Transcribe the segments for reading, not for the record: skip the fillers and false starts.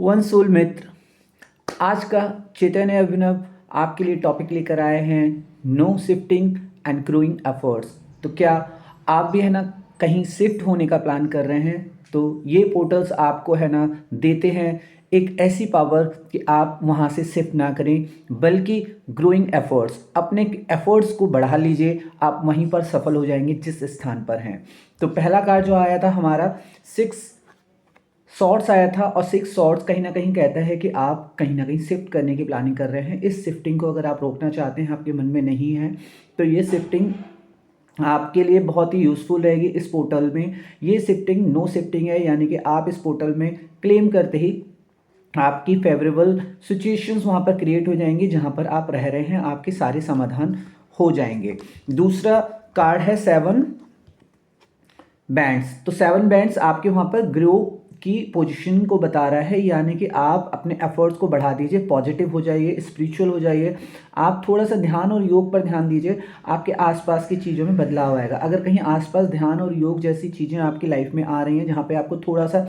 One soul मित्र, आज का चैतन्य अभिनव आपके लिए टॉपिक लेकर आए हैं no shifting and growing efforts. तो क्या आप भी है ना कहीं शिफ्ट होने का प्लान कर रहे हैं, तो ये पोर्टल्स आपको है ना देते हैं एक ऐसी पावर कि आप वहाँ से शिफ्ट ना करें बल्कि ग्रोइंग एफर्ट्स, अपने एफर्ट्स को बढ़ा लीजिए, आप वहीं पर सफल हो जाएंगे जिस स्थान पर हैं। तो पहला कार्ड जो आया था हमारा 6 शॉर्ट्स आया था, और 6 शॉर्ट्स कहीं ना कहीं कहता है कि आप कहीं ना कहीं शिफ्ट करने की प्लानिंग कर रहे हैं। इस शिफ्टिंग को अगर आप रोकना चाहते हैं, आपके मन में नहीं है, तो ये शिफ्टिंग आपके लिए बहुत ही यूज़फुल रहेगी। इस पोर्टल में ये शिफ्टिंग नो शिफ्टिंग है, यानी कि आप इस पोर्टल में क्लेम करते ही आपकी फेवरेबल सिचुएशंस वहाँ पर क्रिएट हो जाएंगी, जहाँ पर आप रह रहे हैं आपके सारे समाधान हो जाएंगे। दूसरा कार्ड है 7 बैंड्स। तो 7 बैंड्स आपके वहाँ पर ग्रो की पोजीशन को बता रहा है, यानी कि आप अपने एफर्ट्स को बढ़ा दीजिए, पॉजिटिव हो जाइए, स्पिरिचुअल हो जाइए, आप थोड़ा सा ध्यान और योग पर ध्यान दीजिए, आपके आसपास की चीज़ों में बदलाव आएगा। अगर कहीं आसपास ध्यान और योग जैसी चीज़ें आपकी लाइफ में आ रही हैं जहाँ पे आपको थोड़ा सा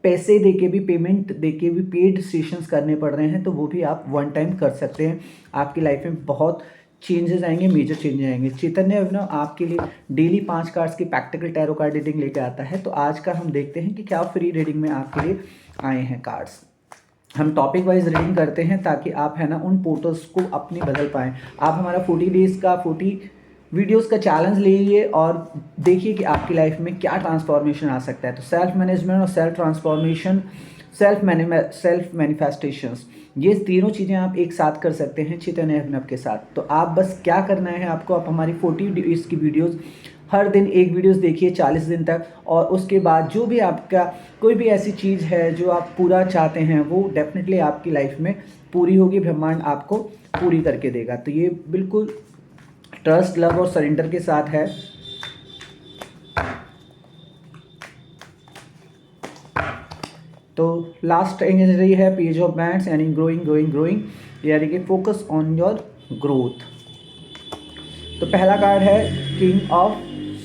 पैसे देके भी, पेमेंट देके भी पेड सेशंस करने पड़ रहे हैं, तो वो भी आप वन टाइम कर सकते हैं। आपकी लाइफ में बहुत चेंजेस आएंगे, मेजर चेंजेस आएंगे। चैतन्य अभिनव आपके लिए डेली 5 कार्ड्स की प्रैक्टिकल टैरो कार्ड रीडिंग लेके आता है। तो आज का हम देखते हैं कि क्या फ्री रीडिंग में आपके लिए आए हैं कार्ड्स। हम टॉपिक वाइज रीडिंग करते हैं ताकि आप है ना उन पोर्टल्स को अपनी बदल पाएँ। आप हमारा 40 डेज़ का 40 वीडियोस का चैलेंज लीजिए और देखिए कि आपकी लाइफ में क्या ट्रांसफॉर्मेशन आ सकता है। तो सेल्फ मैनेजमेंट और सेल्फ ट्रांसफॉर्मेशन, सेल्फ मैनिफेस्टेशंस, ये तीनों चीज़ें आप एक साथ कर सकते हैं चैतन्य अभिनव के साथ। तो आप बस क्या करना है, आपको आप हमारी 40 डेज़ की वीडियोस हर दिन एक वीडियोस देखिए 40 दिन तक, और उसके बाद जो भी आपका कोई भी ऐसी चीज़ है जो आप पूरा चाहते हैं वो डेफिनेटली आपकी लाइफ में पूरी होगी, ब्रह्मांड आपको पूरी करके देगा। तो ये बिल्कुल ट्रस्ट, लव और सरेंडर के साथ है। तो लास्ट एनर्जी है पेज ऑफ बैंड्स, यानी ग्रोइंग ग्रोइंग ग्रोइंग, यानी कि फोकस ऑन योर ग्रोथ। तो पहला कार्ड है किंग ऑफ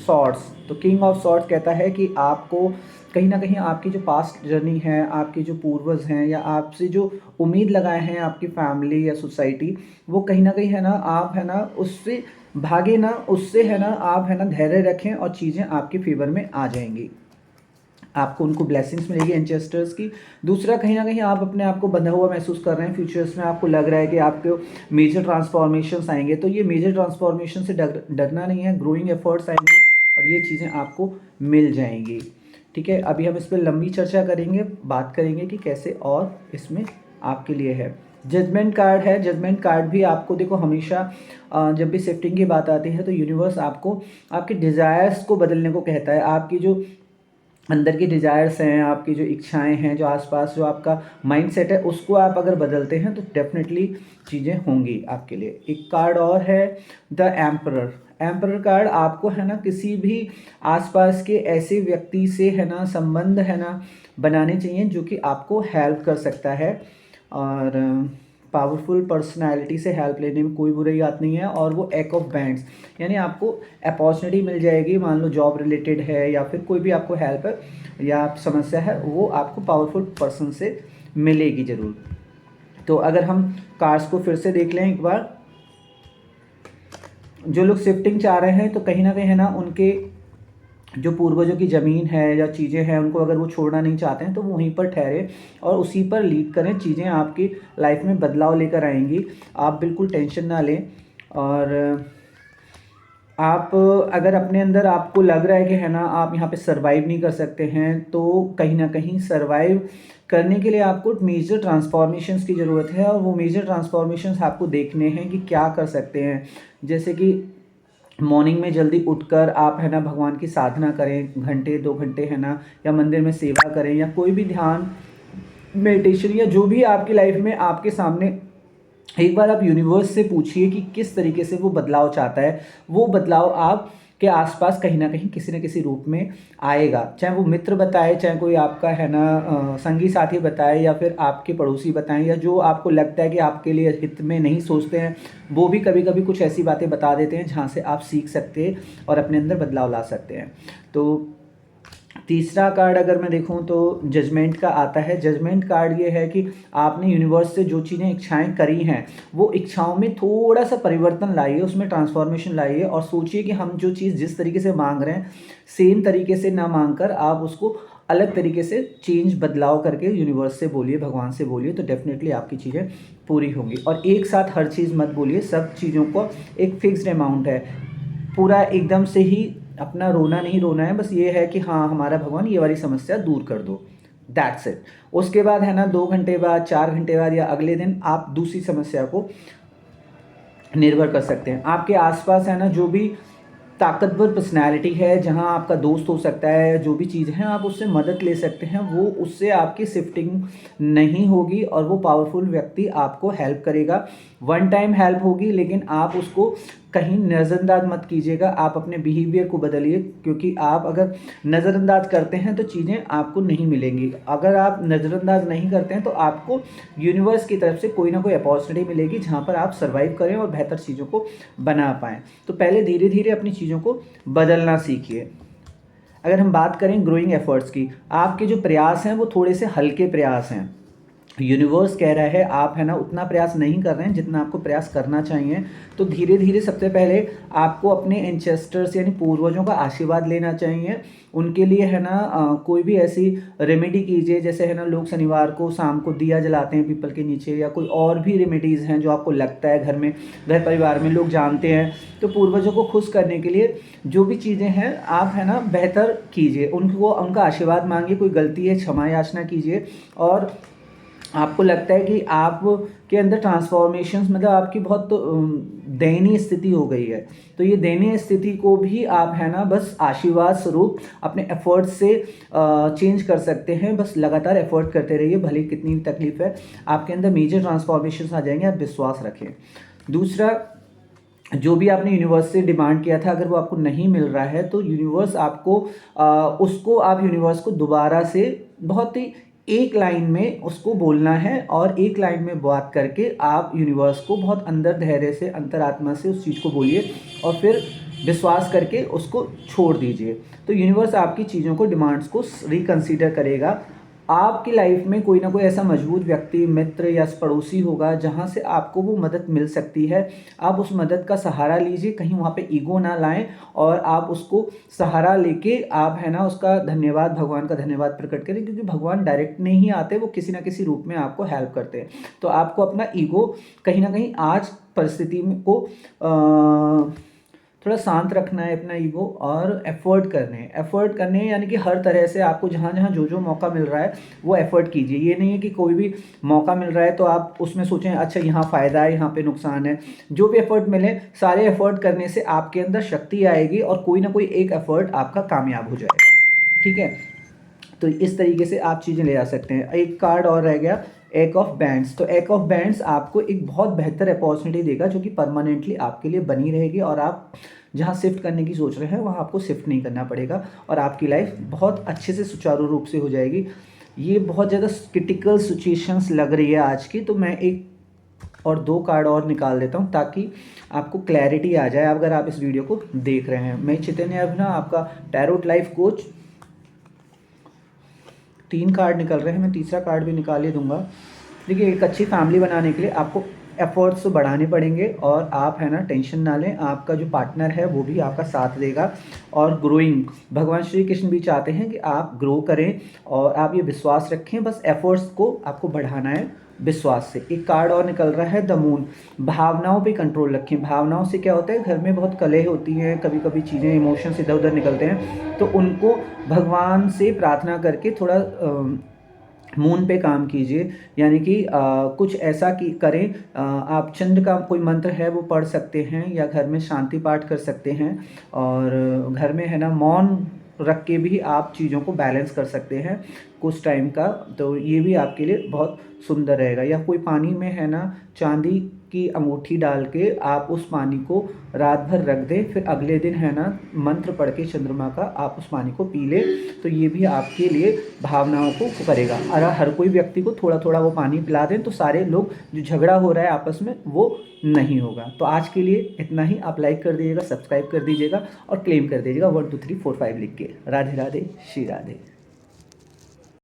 सॉर्ड्स। तो किंग ऑफ सॉर्ड्स कहता है कि आपको कहीं ना कहीं आपकी जो पास्ट जर्नी है, आपके जो पूर्वज हैं, या आपसे जो उम्मीद लगाए हैं आपकी फैमिली या सोसाइटी, वो कहीं ना कहीं है ना आप है ना उससे भागे ना, उससे है ना आप है ना धैर्य रखें और चीज़ें आपके फेवर में आ जाएंगी, आपको उनको ब्लेसिंग्स मिलेगी एंचेस्टर्स की। दूसरा, कहीं ना कहीं आप अपने आप को बंधा हुआ महसूस कर रहे हैं, फ्यूचर्स में आपको लग रहा है कि आपको मेजर ट्रांसफॉर्मेशंस आएंगे। तो ये मेजर ट्रांसफॉर्मेशन से डरना नहीं है, ग्रोइंग एफर्ट्स आएंगे और ये चीज़ें आपको मिल जाएंगी। ठीक है, अभी हम इस पर लंबी चर्चा करेंगे, बात करेंगे कि कैसे और इसमें आपके लिए है। जजमेंट कार्ड है। जजमेंट कार्ड भी आपको देखो हमेशा जब भी शिफ्टिंग की बात आती है तो यूनिवर्स आपको आपके डिज़ायर्स को बदलने को कहता है। आपकी जो अंदर की डिज़ायर्स हैं, आपकी जो इच्छाएं हैं, जो आसपास जो आपका माइंडसेट है, उसको आप अगर बदलते हैं तो डेफिनेटली चीज़ें होंगी आपके लिए। एक कार्ड और है द एम्परर। एम्परर कार्ड आपको है ना किसी भी आसपास के ऐसे व्यक्ति से है ना संबंध है ना बनाने चाहिए जो कि आपको हेल्प कर सकता है, और पावरफुल पर्सनालिटी से हेल्प लेने में कोई बुराई बात नहीं है। और वो एक ऑफ बैंड्स, यानी आपको अपॉर्चुनिटी मिल जाएगी, मान लो जॉब रिलेटेड है या फिर कोई भी आपको हेल्प है या समस्या है, वो आपको पावरफुल पर्सन से मिलेगी ज़रूर। तो अगर हम कार्ड्स को फिर से देख लें एक बार, जो लोग शिफ्टिंग चाह रहे हैं तो कहीं ना कहीं है ना उनके जो पूर्वजों की ज़मीन है या चीज़ें हैं, उनको अगर वो छोड़ना नहीं चाहते हैं तो वो वहीं पर ठहरे और उसी पर लीड करें। चीज़ें आपकी लाइफ में बदलाव लेकर आएंगी, आप बिल्कुल टेंशन ना लें। और आप अगर अपने अंदर आपको लग रहा है कि है ना आप यहाँ पे सरवाइव नहीं कर सकते हैं, तो कहीं ना कहीं सरवाइव करने के लिए आपको मेजर ट्रांसफॉर्मेशंस की ज़रूरत है, और वो मेजर ट्रांसफॉर्मेशंस आपको देखने हैं कि क्या कर सकते हैं। जैसे कि मॉर्निंग में जल्दी उठकर आप है ना भगवान की साधना करें, घंटे 2 घंटे है ना, या मंदिर में सेवा करें, या कोई भी ध्यान, मेडिटेशन, या जो भी आपकी लाइफ में आपके सामने, एक बार आप यूनिवर्स से पूछिए कि किस तरीके से वो बदलाव चाहता है। वो बदलाव आप के आसपास कहीं ना कहीं किसी न किसी रूप में आएगा, चाहे वो मित्र बताए, चाहे कोई आपका है ना संगी साथी बताए, या फिर आपके पड़ोसी बताएं, या जो आपको लगता है कि आपके लिए हित में नहीं सोचते हैं, वो भी कभी कभी कुछ ऐसी बातें बता देते हैं जहाँ से आप सीख सकते हैं और अपने अंदर बदलाव ला सकते हैं। तो तीसरा कार्ड अगर मैं देखूं तो जजमेंट का आता है। जजमेंट कार्ड ये है कि आपने यूनिवर्स से जो चीज़ें इच्छाएं करी हैं वो इच्छाओं में थोड़ा सा परिवर्तन लाइए, उसमें ट्रांसफॉर्मेशन लाइए और सोचिए कि हम जो चीज़ जिस तरीके से मांग रहे हैं सेम तरीके से ना मांग कर आप उसको अलग तरीके से चेंज बदलाव करके यूनिवर्स से बोलिए, भगवान से बोलिए, तो डेफिनेटली आपकी चीज़ें पूरी होंगी। और एक साथ हर चीज़ मत बोलिए, सब चीज़ों को एक फिक्स्ड अमाउंट है, पूरा एकदम से ही अपना रोना नहीं रोना है, बस ये है कि हाँ हमारा भगवान ये वाली समस्या दूर कर दो, दैट्स इट। उसके बाद है ना 2 घंटे बाद, 4 घंटे बाद या अगले दिन आप दूसरी समस्या को निर्भर कर सकते हैं। आपके आसपास है ना जो भी ताकतवर पर्सनैलिटी है, जहां आपका दोस्त हो सकता है, जो भी चीज़ है आप उससे मदद ले सकते हैं, वो उससे आपकी शिफ्टिंग नहीं होगी और वो पावरफुल व्यक्ति आपको हेल्प करेगा। वन टाइम हेल्प होगी, लेकिन आप उसको कहीं नज़रअंदाज मत कीजिएगा, आप अपने बिहेवियर को बदलिए, क्योंकि आप अगर नज़रअंदाज करते हैं तो चीज़ें आपको नहीं मिलेंगी। अगर आप नज़रअंदाज नहीं करते हैं तो आपको यूनिवर्स की तरफ से कोई ना कोई अपॉर्चुनिटी मिलेगी जहाँ पर आप सर्वाइव करें और बेहतर चीज़ों को बना पाएँ। तो पहले धीरे धीरे अपनी चीज़ों को बदलना सीखिए। अगर हम बात करें ग्रोइंग एफर्ट्स की, आपके जो प्रयास हैं वो थोड़े से हल्के प्रयास हैं। यूनिवर्स कह रहा है आप है ना उतना प्रयास नहीं कर रहे हैं जितना आपको प्रयास करना चाहिए। तो धीरे धीरे सबसे पहले आपको अपने एंसेस्टर्स यानी पूर्वजों का आशीर्वाद लेना चाहिए। उनके लिए है ना कोई भी ऐसी रेमेडी कीजिए, जैसे है ना लोग शनिवार को शाम को दिया जलाते हैं पीपल के नीचे, या कोई और भी रेमेडीज़ हैं जो आपको लगता है घर में, घर परिवार में लोग जानते हैं। तो पूर्वजों को खुश करने के लिए जो भी चीज़ें हैं आप है ना बेहतर कीजिए, उनको उनका आशीर्वाद मांगिए, कोई गलती है क्षमा याचना कीजिए। और आपको लगता है कि आप के अंदर ट्रांसफॉर्मेशंस मतलब आपकी बहुत दयनीय स्थिति हो गई है, तो ये दयनीय स्थिति को भी आप है ना बस आशीर्वाद स्वरूप अपने एफर्ट से चेंज कर सकते हैं। बस लगातार एफर्ट करते रहिए, भले कितनी तकलीफ है, आपके अंदर मेजर ट्रांसफॉर्मेशंस आ जाएंगे, आप विश्वास रखें। दूसरा, जो भी आपने यूनिवर्स से डिमांड किया था अगर वो आपको नहीं मिल रहा है तो यूनिवर्स आपको उसको आप यूनिवर्स को दोबारा से बहुत ही एक लाइन में उसको बोलना है, और एक लाइन में बात करके आप यूनिवर्स को बहुत अंदर धैर्य से, अंतरात्मा से उस चीज़ को बोलिए और फिर विश्वास करके उसको छोड़ दीजिए। तो यूनिवर्स आपकी चीज़ों को, डिमांड्स को रिकंसीडर करेगा। आपकी लाइफ में कोई ना कोई ऐसा मजबूत व्यक्ति, मित्र या पड़ोसी होगा जहाँ से आपको वो मदद मिल सकती है। आप उस मदद का सहारा लीजिए, कहीं वहाँ पे ईगो ना लाएं, और आप उसको सहारा लेके आप है ना उसका धन्यवाद, भगवान का धन्यवाद प्रकट करें, क्योंकि भगवान डायरेक्ट नहीं आते, वो किसी ना किसी रूप में आपको हेल्प करते हैं। तो आपको अपना ईगो कहीं ना कहीं आज परिस्थिति में को थोड़ा शांत रखना है, अपना ईगो, और एफर्ट करने हैं, यानी कि हर तरह से आपको जहाँ जहाँ जो जो मौका मिल रहा है वो एफर्ट कीजिए। ये नहीं है कि कोई भी मौका मिल रहा है तो आप उसमें सोचें अच्छा यहाँ फ़ायदा है, यहाँ पे नुकसान है। जो भी एफर्ट मिले, सारे एफर्ट करने से आपके अंदर शक्ति आएगी और कोई ना कोई एक एफर्ट आपका कामयाब हो जाएगा। ठीक है, तो इस तरीके से आप चीज़ें ले आ सकते हैं। एक कार्ड और रह गया, एक ऑफ बैंड्स। तो एक ऑफ बैंड्स आपको एक बहुत बेहतर अपॉर्चुनिटी देगा जो कि परमानेंटली आपके लिए बनी रहेगी, और आप जहाँ शिफ्ट करने की सोच रहे हैं वहाँ आपको शिफ्ट नहीं करना पड़ेगा, और आपकी लाइफ बहुत अच्छे से सुचारू रूप से हो जाएगी। ये बहुत ज़्यादा क्रिटिकल सिचुएशंस लग रही है आज की, तो मैं एक और 2 कार्ड और निकाल देता हूँ ताकि आपको क्लैरिटी आ जाए अगर आप इस वीडियो को देख रहे हैं। मैं चैतन्य अभिनव, आपका टैरोट लाइफ कोच। 3 कार्ड निकल रहे हैं, मैं तीसरा कार्ड भी निकाल ही दूंगा। देखिए, एक अच्छी फैमिली बनाने के लिए आपको एफर्ट्स बढ़ाने पड़ेंगे, और आप है ना टेंशन ना लें, आपका जो पार्टनर है वो भी आपका साथ देगा। और ग्रोइंग, भगवान श्री कृष्ण भी चाहते हैं कि आप ग्रो करें, और आप ये विश्वास रखें, बस एफर्ट्स को आपको बढ़ाना है विश्वास से। एक कार्ड और निकल रहा है द मून। भावनाओं पे कंट्रोल रखें। भावनाओं से क्या होता है, घर में बहुत कलह होती है, कभी कभी चीज़ें, इमोशंस इधर उधर निकलते हैं, तो उनको भगवान से प्रार्थना करके थोड़ा मून पे काम कीजिए, यानी कि कुछ ऐसा कि करें, आप चंद्र का कोई मंत्र है वो पढ़ सकते हैं, या घर में शांति पाठ कर सकते हैं, और घर में है ना मौन रख के भी आप चीज़ों को बैलेंस कर सकते हैं कुछ टाइम का। तो ये भी आपके लिए बहुत सुंदर रहेगा। या कोई पानी में है ना चांदी की अंगूठी डाल के आप उस पानी को रात भर रख दें, फिर अगले दिन है ना मंत्र पढ़ के चंद्रमा का आप उस पानी को पी लें, तो ये भी आपके लिए भावनाओं को करेगा। अगर हर कोई व्यक्ति को थोड़ा थोड़ा वो पानी पिला दें तो सारे लोग जो झगड़ा हो रहा है आपस में वो नहीं होगा। तो आज के लिए इतना ही। आप लाइक कर दीजिएगा, सब्सक्राइब कर दीजिएगा और क्लेम कर दीजिएगा 1 2 3 4 5 लिख के। राधे राधे, श्री राधे।